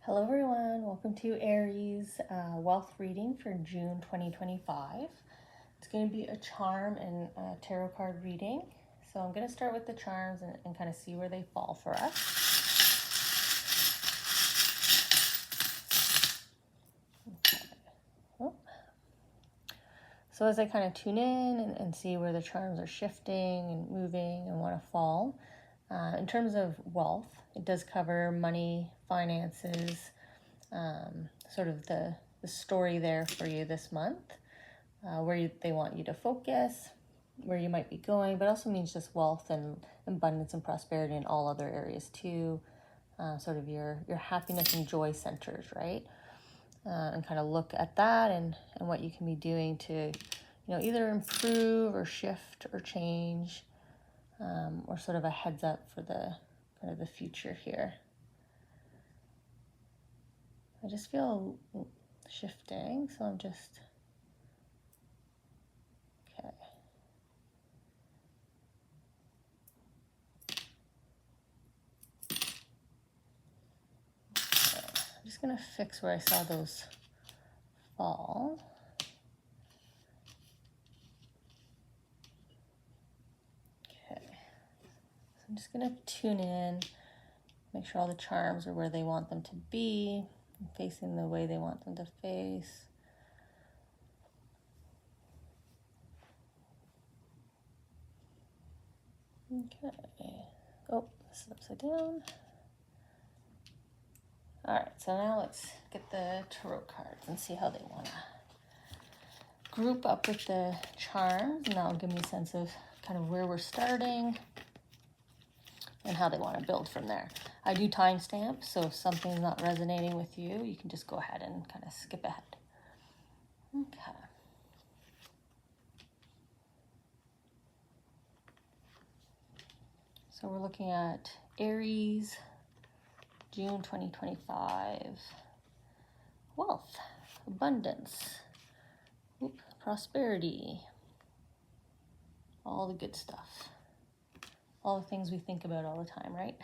Hello everyone, welcome to Aries wealth reading for June 2025. It's going to be a charm and a tarot card reading. So I'm going to start with the charms and kind of see where they fall for us. Okay. Oh. So as I kind of tune in and see where the charms are shifting and moving and want to fall, in terms of wealth, it does cover money, finances, sort of the story there for you this month, where they want you to focus, where you might be going, but also means just wealth and abundance and prosperity in all other areas too, sort of your happiness and joy centers, right? And kind of look at that and what you can be doing to, either improve or shift or change, or sort of a heads up for the kind of the future here. I just feel shifting, so I'm just, okay. I'm just gonna fix where I saw those fall. Okay, so I'm just gonna tune in, make sure all the charms are where they want them to be, and facing the way they want them to face. Okay. Oh, this is upside down. All right, so now let's get the tarot cards and see how they want to group up with the charms, and that'll give me a sense of kind of where we're starting and how they want to build from there. I do timestamp, so if something's not resonating with you, you can just go ahead and kind of skip ahead. Okay. So we're looking at Aries, June 2025. Wealth, abundance, prosperity, all the good stuff. All the things we think about all the time, right?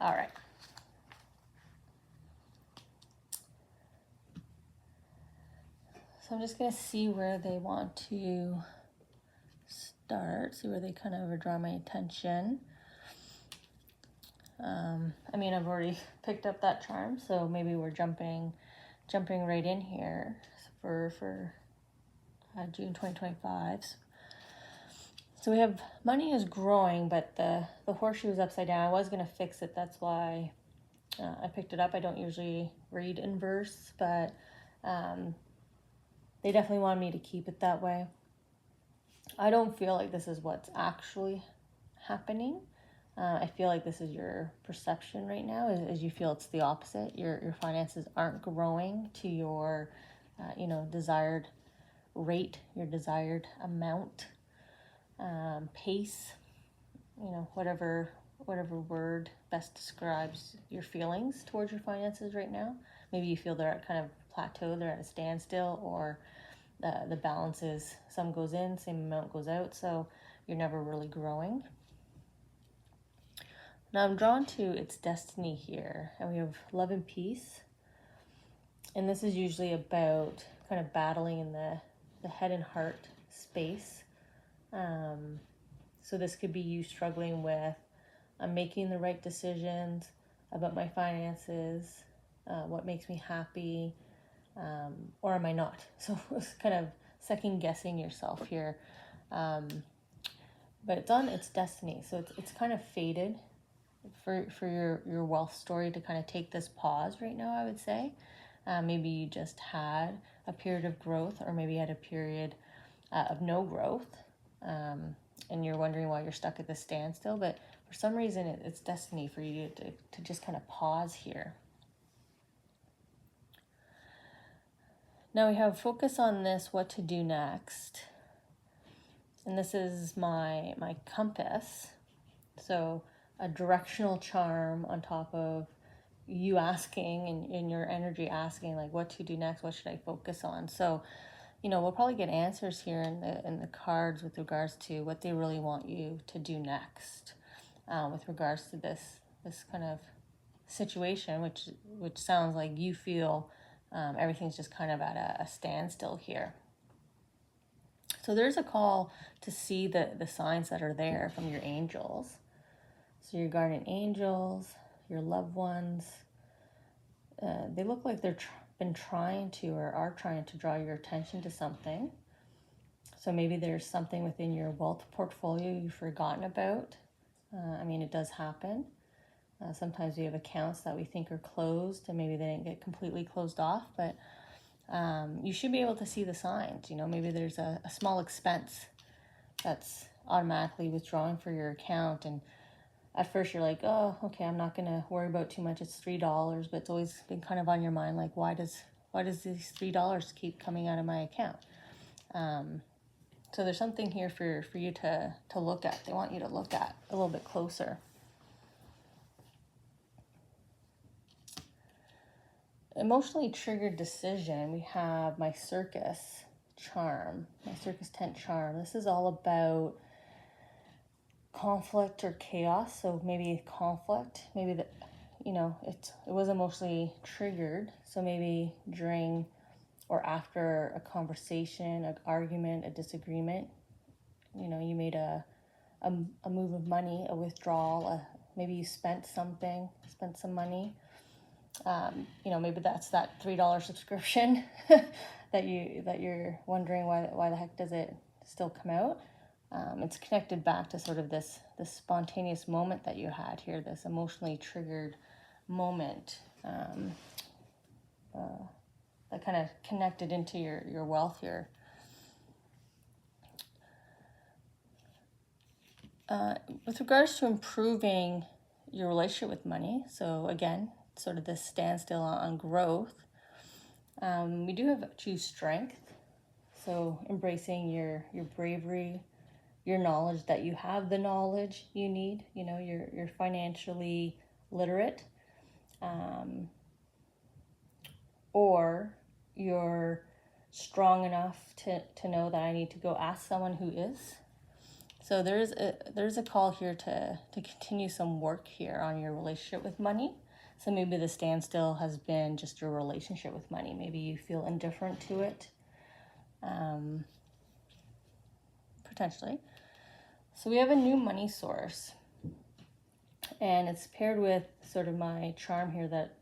All right. So I'm just going to see where they want to start, see where they kind of draw my attention. I've already picked up that charm, so maybe we're jumping right in here for June 2025. So we have money is growing, but the horseshoe is upside down. I was going to fix it. That's why I picked it up. I don't usually read in verse, but they definitely wanted me to keep it that way. I don't feel like this is what's actually happening. I feel like this is your perception right now, as you feel it's the opposite. Your finances aren't growing to your, desired rate, your desired amount, pace, whatever word best describes your feelings towards your finances right now. Maybe you feel they're at kind of plateau, they're at a standstill, or the balance is some goes in, same amount goes out, so you're never really growing. Now I'm drawn to its destiny here, and we have love and peace. And this is usually about kind of battling in the head and heart space. So this could be you struggling with, I'm making the right decisions about my finances, what makes me happy, or am I not? So it's kind of second guessing yourself here. But it's on its destiny, so it's kind of faded for your wealth story to kind of take this pause right now, I would say. Maybe you just had a period of growth, or maybe you had a period of no growth, and you're wondering why you're stuck at this standstill. But for some reason, it's destiny for you to just kind of pause here. Now we have focus on this, what to do next. And this is my compass. So a directional charm on top of you asking and your energy asking, like, what to do next, what should I focus on? So, we'll probably get answers here in the cards with regards to what they really want you to do next, with regards to this kind of situation, which sounds like you feel everything's just kind of at a standstill here. So there's a call to see the signs that are there from your angels. So your guardian angels, your loved ones, they look like they're been trying to or are trying to draw your attention to something. So maybe there's something within your wealth portfolio you've forgotten about. I mean, it does happen. Sometimes we have accounts that we think are closed and maybe they didn't get completely closed off, but you should be able to see the signs. Maybe there's a small expense that's automatically withdrawing for your account, and at first you're like, oh, okay, I'm not gonna worry about too much. It's $3, but it's always been kind of on your mind, like why does these $3 keep coming out of my account? So there's something here for you to look at. They want you to look at a little bit closer. Emotionally triggered decision, we have my circus charm, my circus tent charm. This is all about conflict or chaos. So maybe conflict, maybe that, it was emotionally triggered. So maybe during or after a conversation, an argument, a disagreement, you made a move of money, a withdrawal, maybe you spent some money. Maybe that's that $3 subscription that you're wondering why the heck does it still come out. It's connected back to sort of this spontaneous moment that you had here, this emotionally triggered moment that kind of connected into your wealth here. With regards to improving your relationship with money, so again, sort of this standstill on growth, we do have choose strength. So embracing your bravery, your knowledge that you have the knowledge you need. You're financially literate, or you're strong enough to know that I need to go ask someone who is. So there's a call here to continue some work here on your relationship with money. So maybe the standstill has been just your relationship with money. Maybe you feel indifferent to it, potentially. So we have a new money source, and it's paired with sort of my charm here that,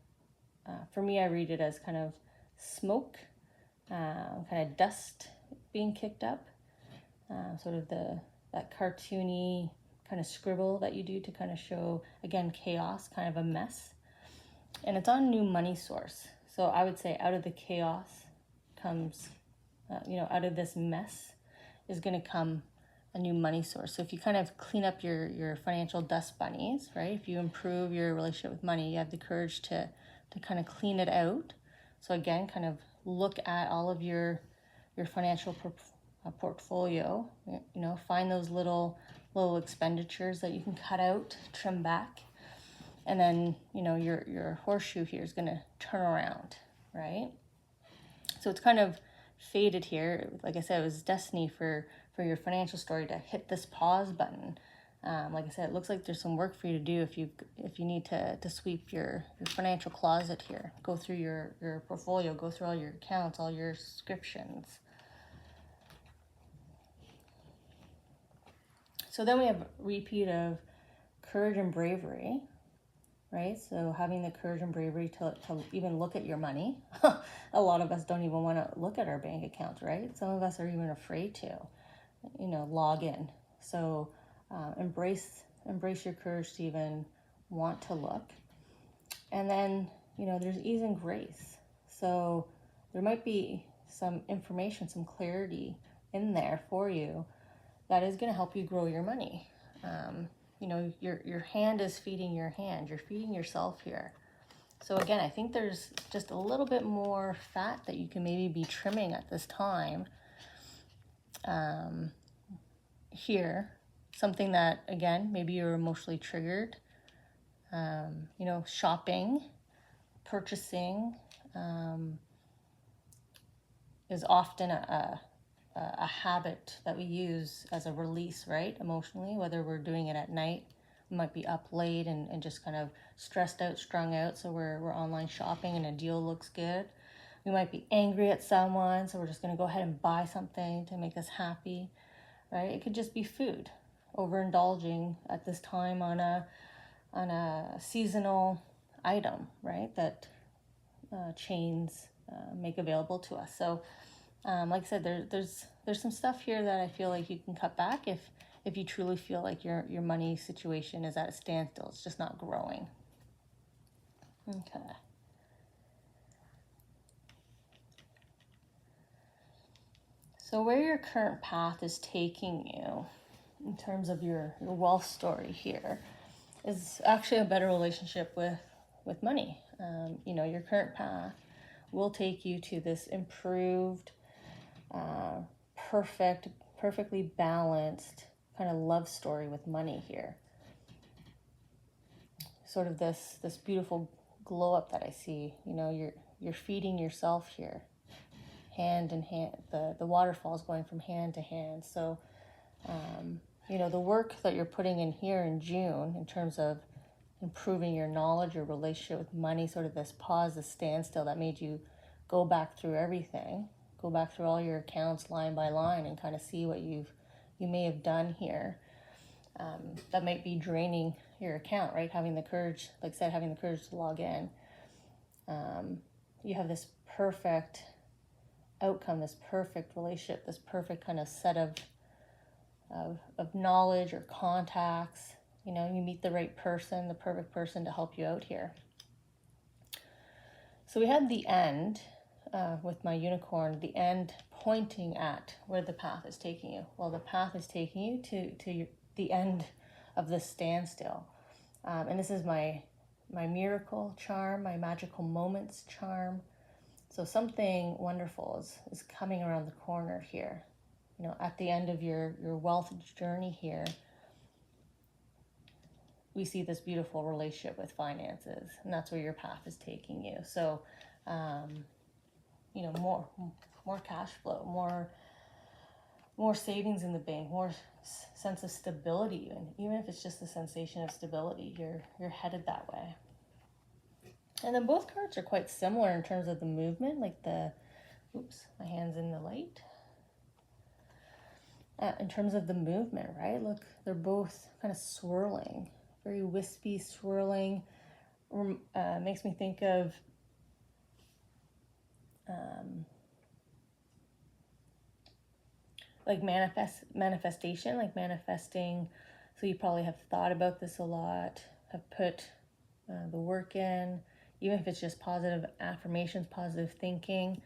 for me, I read it as kind of smoke, kind of dust being kicked up, sort of that cartoony kind of scribble that you do to kind of show, again, chaos, kind of a mess. And it's on new money source. So I would say out of the chaos comes, out of this mess is going to come a new money source. So if you kind of clean up your financial dust bunnies, right? If you improve your relationship with money, you have the courage to kind of clean it out. So again, kind of look at all of your financial portfolio, find those little expenditures that you can cut out, trim back. And then, your horseshoe here is going to turn around, right? So it's kind of faded here. Like I said, it was destiny for your financial story to hit this pause button. Like I said, it looks like there's some work for you to do if you need to sweep your financial closet here. Go through your portfolio, go through all your accounts, all your subscriptions. So then we have repeat of courage and bravery. Right? So having the courage and bravery to even look at your money. A lot of us don't even want to look at our bank accounts, right? Some of us are even afraid to, log in. So embrace your courage to even want to look. And then, there's ease and grace. So there might be some information, some clarity in there for you that is going to help you grow your money. Your hand is feeding your hand. You're feeding yourself here. So again, I think there's just a little bit more fat that you can maybe be trimming at this time. Here, something that, again, maybe you're emotionally triggered. Shopping, purchasing is often a habit that we use as a release, right? Emotionally, whether we're doing it at night might be up late and just kind of stressed out, strung out, so we're online shopping and a deal looks good. We might be angry at someone, so we're just going to go ahead and buy something to make us happy, right? It could just be food, overindulging at this time on a seasonal item, right? That chains make available to us. So, like I said, there's some stuff here that I feel like you can cut back if you truly feel like your money situation is at a standstill. It's just not growing. Okay. So where your current path is taking you in terms of your wealth story here is actually a better relationship with money. Your current path will take you to this improved, perfectly balanced kind of love story with money here. Sort of this beautiful glow up that I see. You're feeding yourself here, hand in hand. The waterfall is going from hand to hand. So, the work that you're putting in here in June in terms of improving your knowledge, your relationship with money, sort of this pause, this standstill that made you go back through everything, go back through all your accounts line by line and kind of see what you may have done here. That might be draining your account, right? Having the courage, like I said, having the courage to log in. You have this perfect outcome, this perfect relationship, this perfect kind of set of knowledge or contacts. You meet the right person, the perfect person to help you out here. So we had the end with my unicorn, the end pointing at where the path is taking you. Well, the path is taking you to the end of the standstill. And this is my miracle charm, my magical moments charm. So something wonderful is coming around the corner here. At the end of your wealth journey here, we see this beautiful relationship with finances, and that's where your path is taking you. So, more cash flow, more savings in the bank, more sense of stability, and even if it's just the sensation of stability, you're headed that way. And then both cards are quite similar in terms of the movement, like my hand's in the light. In terms of the movement, right? Look, they're both kind of swirling, very wispy, swirling. Makes me think of like manifestation, like manifesting. So you probably have thought about this a lot, have put the work in, even if it's just positive affirmations, positive thinking.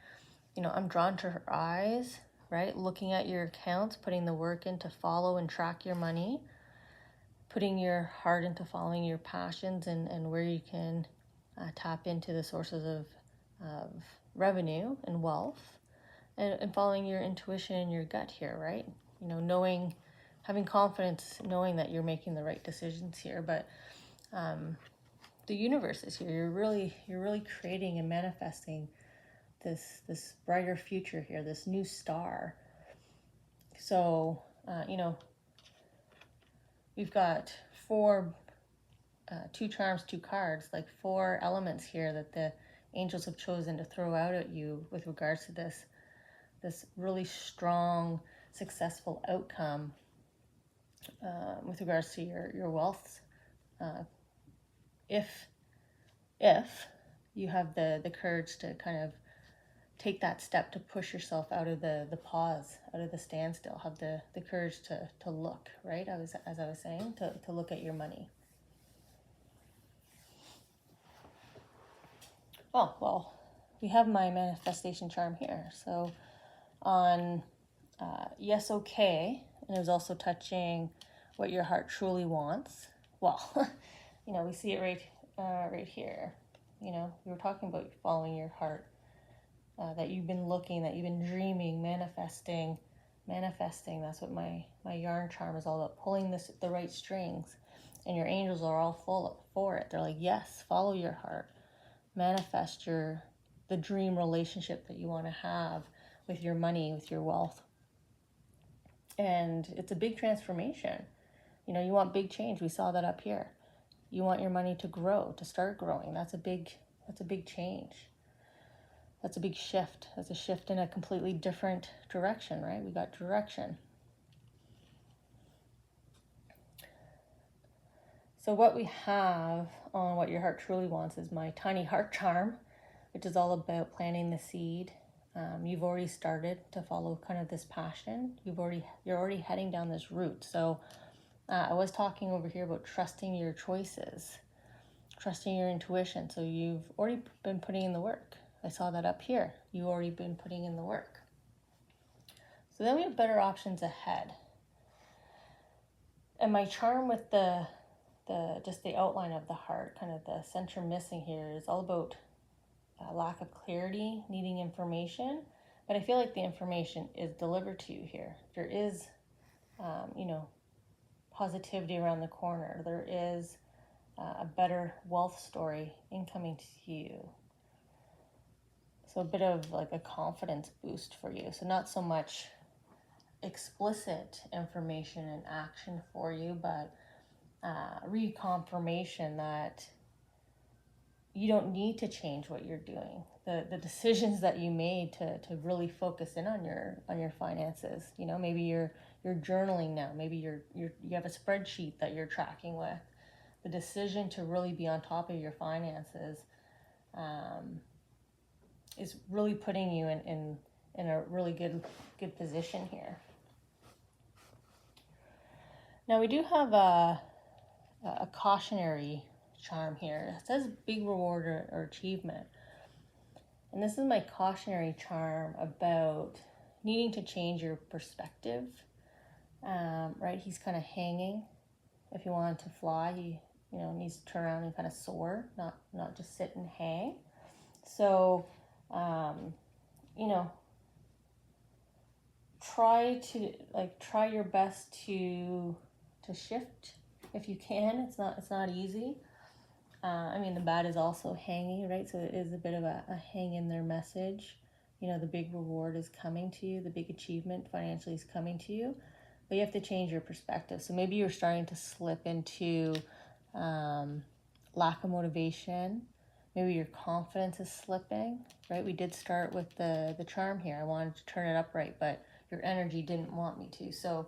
I'm drawn to her eyes, right? Looking at your accounts, putting the work in to follow and track your money, putting your heart into following your passions and where you can tap into the sources of revenue and wealth, and following your intuition and your gut here, right? Having confidence, knowing that you're making the right decisions here. But the universe is here. You're really creating and manifesting this brighter future here, this new star. So, we've got two charms, two cards, like 4 elements here that the angels have chosen to throw out at you with regards to this really strong, successful outcome with regards to your wealth. If you have the courage to kind of take that step to push yourself out of the pause, out of the standstill, have the courage to look, right? As I was saying, to look at your money. Oh, well, we have my manifestation charm here. So on yes, okay, and it was also touching what your heart truly wants. Well, we see it right here. We were talking about following your heart. That you've been looking, that you've been dreaming, manifesting. That's what my yarn charm is all about, pulling the right strings. And your angels are all full for it. They're like, yes, follow your heart. Manifest the dream relationship that you want to have with your money, with your wealth. And it's a big transformation. You know, you want big change. We saw that up here. You want your money to grow, to start growing. That's a big change. That's a big shift. That's a shift in a completely different direction, right? We got direction. So what we have on What Your Heart Truly Wants is my tiny heart charm, which is all about planting the seed. You've already started to follow kind of this passion. You're already heading down this route. So I was talking over here about trusting your choices, trusting your intuition. So you've already been putting in the work. I saw that up here. You've already been putting in the work. So then we have better options ahead. And my charm with just the outline of the heart, kind of the center missing here, is all about lack of clarity, needing information. But I feel like the information is delivered to you here. There is, positivity around the corner. There is a better wealth story incoming to you. So a bit of like a confidence boost for you. So not so much explicit information and action for you, but reconfirmation that you don't need to change what you're doing. The decisions that you made to really focus in on your finances. You know, maybe you're journaling now. Maybe you have a spreadsheet that you're tracking with. The decision to really be on top of your finances is really putting you in a really good position here. Now we do have a cautionary charm here. It says big reward or achievement. And this is my cautionary charm about needing to change your perspective. Right? He's kind of hanging. If he wanted to fly, he needs to turn around and kind of soar, not just sit and hang. So, try your best to shift if you can. It's not easy. The bat is also hanging, right? So it is a bit of a hang in their message. You know, the big reward is coming to you. The big achievement financially is coming to you. But you have to change your perspective. So maybe you're starting to slip into lack of motivation. Maybe your confidence is slipping, right? We did start with the charm here. I wanted to turn it upright, but your energy didn't want me to. So,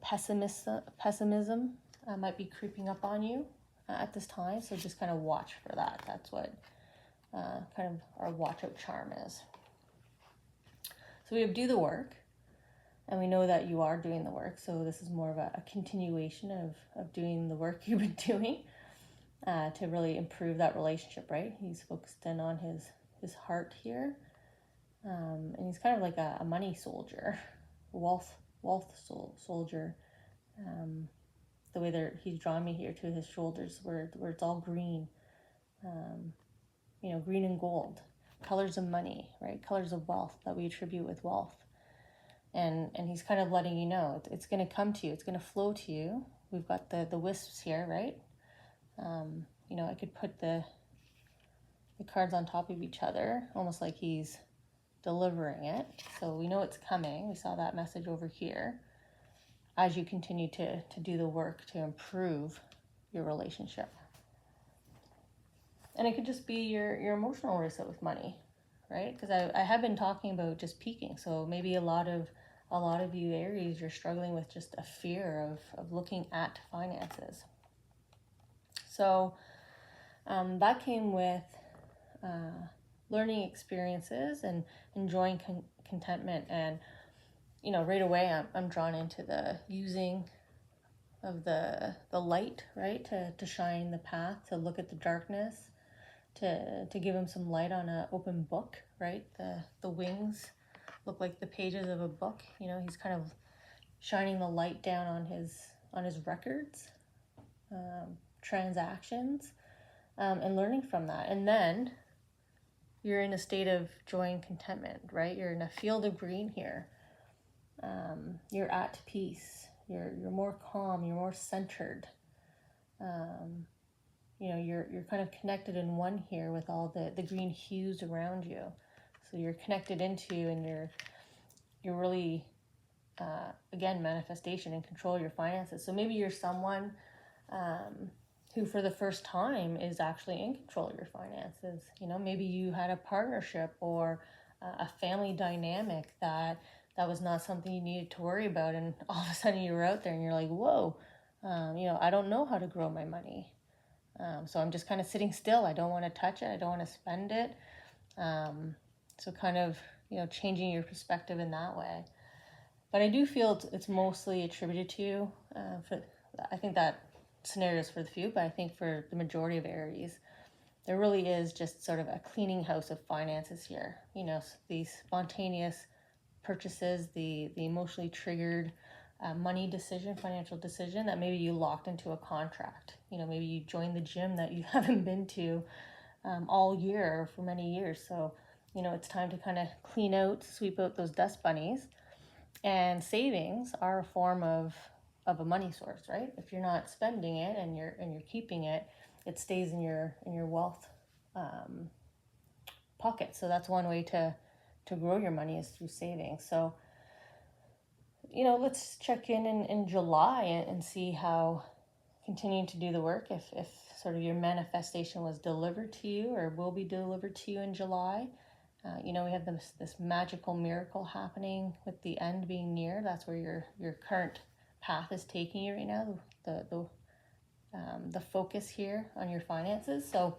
pessimism might be creeping up on you at this time. So just kind of watch for that. That's what kind of our watch out charm is. So we have do the work, and we know that you are doing the work. So this is more of a continuation of doing the work you've been doing to really improve that relationship, right? He's focused in on his heart here. And he's kind of like a money soldier, wealth soldier. The way that he's drawn me here to his shoulders, where it's all green, green and gold, colors of money, right? Colors of wealth that we attribute with wealth. And he's kind of letting you know it's going to come to you. It's going to flow to you. We've got the wisps here, right? I could put the cards on top of each other, almost like he's delivering it. So we know it's coming. We saw that message over here. As you continue to do the work to improve your relationship. And it could just be your emotional reset with money, right? Because I have been talking about just peaking. So maybe a lot of you Aries, you're struggling with just a fear of looking at finances. So that came with learning experiences and enjoying contentment. And right away I'm drawn into the using of the light, right, to shine the path, to look at the darkness, to give him some light on an open book, right? The wings look like the pages of a book. He's kind of shining the light down on his records, transactions, and learning from that. And then you're in a state of joy and contentment, right? You're in a field of green here. You're at peace. You're more calm. You're more centered. You're kind of connected in one here with all the green hues around you. So you're connected into, and you're really again, manifestation and control your finances. So maybe you're someone who for the first time is actually in control of your finances. Maybe you had a partnership or a family dynamic that was not something you needed to worry about, and all of a sudden you're out there and you're like, whoa, I don't know how to grow my money. So I'm just kind of sitting still. I don't want to touch it. I don't want to spend it. So kind of, changing your perspective in that way. But I do feel it's mostly attributed to, I think that scenario is for the few, but I think for the majority of Aries, there really is just sort of a cleaning house of finances here. These spontaneous purchases, the emotionally triggered money decision, financial decision that maybe you locked into a contract. Maybe you joined the gym that you haven't been to all year or for many years. So, it's time to kind of clean out, sweep out those dust bunnies. And savings are a form of a money source, right? If you're not spending it and you're keeping it, it stays in your wealth pocket. So that's one way to grow your money is through savings. So let's check in July and see how continuing to do the work, if sort of your manifestation was delivered to you or will be delivered to you in July. We have this magical miracle happening with the end being near. That's where your current path is taking you right now. The focus here on your finances. So,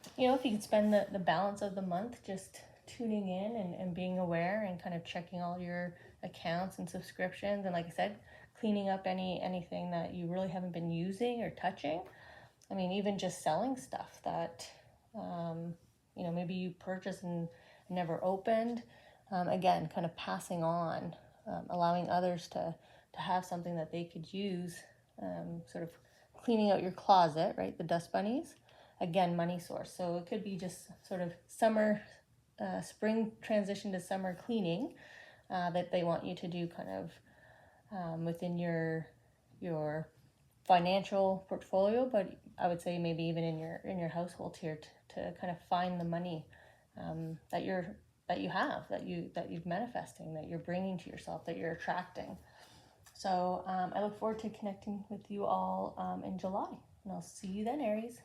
if you can spend the balance of the month just tuning in and being aware and kind of checking all your accounts and subscriptions, and like I said, cleaning up anything that you really haven't been using or touching. I mean, even just selling stuff that maybe you purchased and never opened. Again, kind of passing on, allowing others to have something that they could use, sort of cleaning out your closet, right? The dust bunnies, again, money source. So it could be just sort of spring transition to summer cleaning that they want you to do kind of within your financial portfolio, but I would say maybe even in your household here to kind of find the money that you've manifesting, that you're bringing to yourself, that you're attracting. So I look forward to connecting with you all in July, and I'll see you then, Aries.